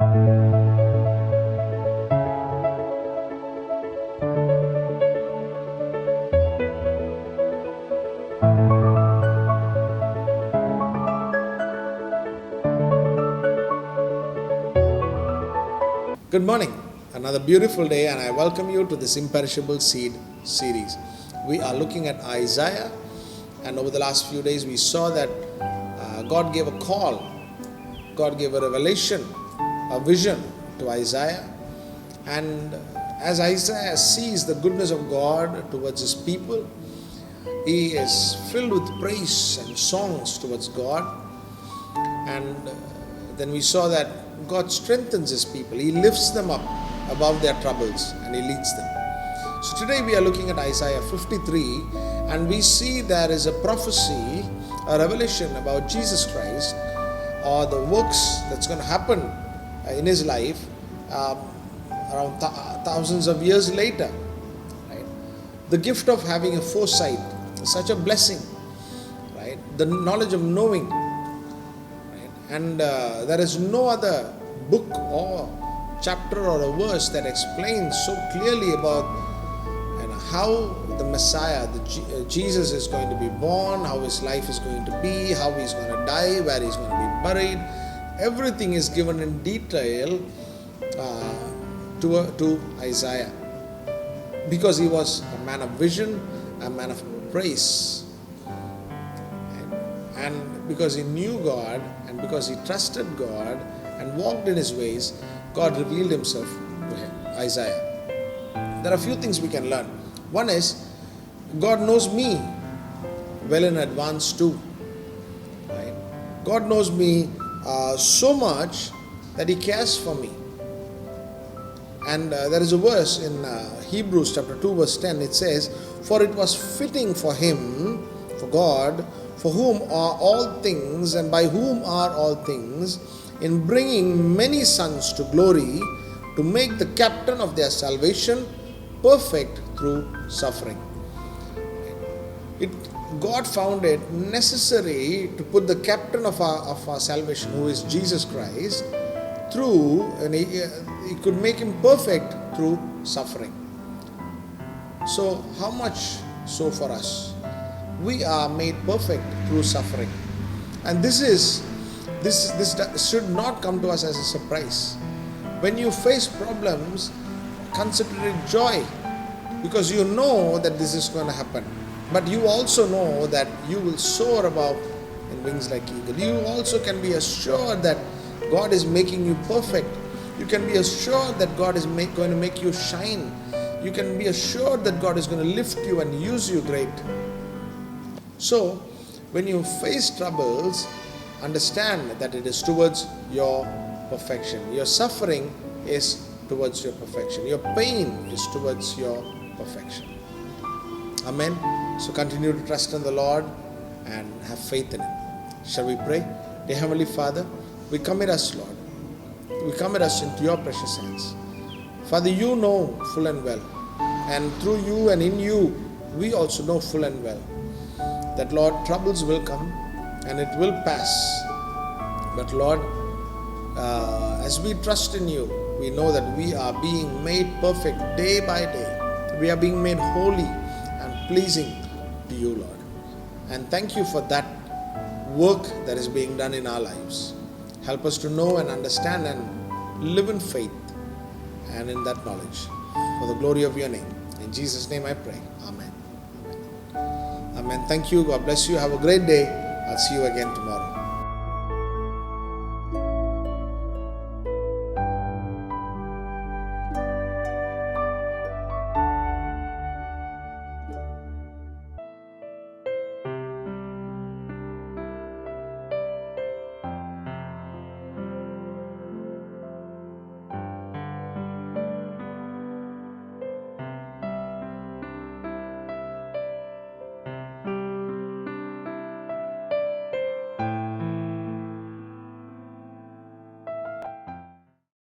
Good morning. Another beautiful day, and I welcome you to this Imperishable Seed series. We are looking at Isaiah, and over the last few days, we saw that God gave a call, God gave a revelation, a vision to Isaiah. And as Isaiah sees the goodness of God towards his people, he is filled with praise and songs towards God. And then we saw that God strengthens his people. He lifts them up above their troubles and he leads them. So today we are looking at Isaiah 53, and we see there is a prophecy, a revelation about Jesus Christ, or the works that's going to happen in his life around thousands of years later. Right? The gift of having a foresight is such a blessing. Right? The knowledge of knowing. Right? And there is no other book or chapter or a verse that explains so clearly about how the Messiah, Jesus, is going to be born, how his life is going to be, how he's going to die, where he's going to be buried. Everything is given in detail to Isaiah, because he was a man of vision, a man of praise, and because he knew God and because he trusted God and walked in his ways, God revealed himself to him, Isaiah. There are a few things we can learn. One is, God knows me well in advance too. Right? God knows me so much that he cares for me. And there is a verse in Hebrews chapter 2 verse 10. It says, "For it was fitting for him," for God, "for whom are all things and by whom are all things, in bringing many sons to glory, to make the captain of their salvation perfect through suffering." God found it necessary to put the captain of our salvation, who is Jesus Christ, through, and he could make him perfect through suffering. So how much so for us? We are made perfect through suffering. And this should not come to us as a surprise. When you face problems, consider it joy, because you know that this is going to happen. But you also know that you will soar above in wings like eagle. You also can be assured that God is making you perfect. You can be assured that God is going to make you shine. You can be assured that God is going to lift you and use you great. So, when you face troubles, understand that it is towards your perfection. Your suffering is towards your perfection. Your pain is towards your perfection. Amen. So continue to trust in the Lord and have faith in Him. Shall we pray? Dear Heavenly Father, we commit us, Lord. We commit us into your precious hands. Father, you know full and well, and through you and in you, we also know full and well that, Lord, troubles will come and it will pass. But Lord, as we trust in you, we know that we are being made perfect day by day. We are being made holy and pleasing to you, Lord. And thank you for that work that is being done in our lives. Help us to know and understand and live in faith and in that knowledge, for the glory of your name. In Jesus' name I pray. Amen. Amen. Amen. Thank you. God bless you. Have a great day. I'll see you again tomorrow.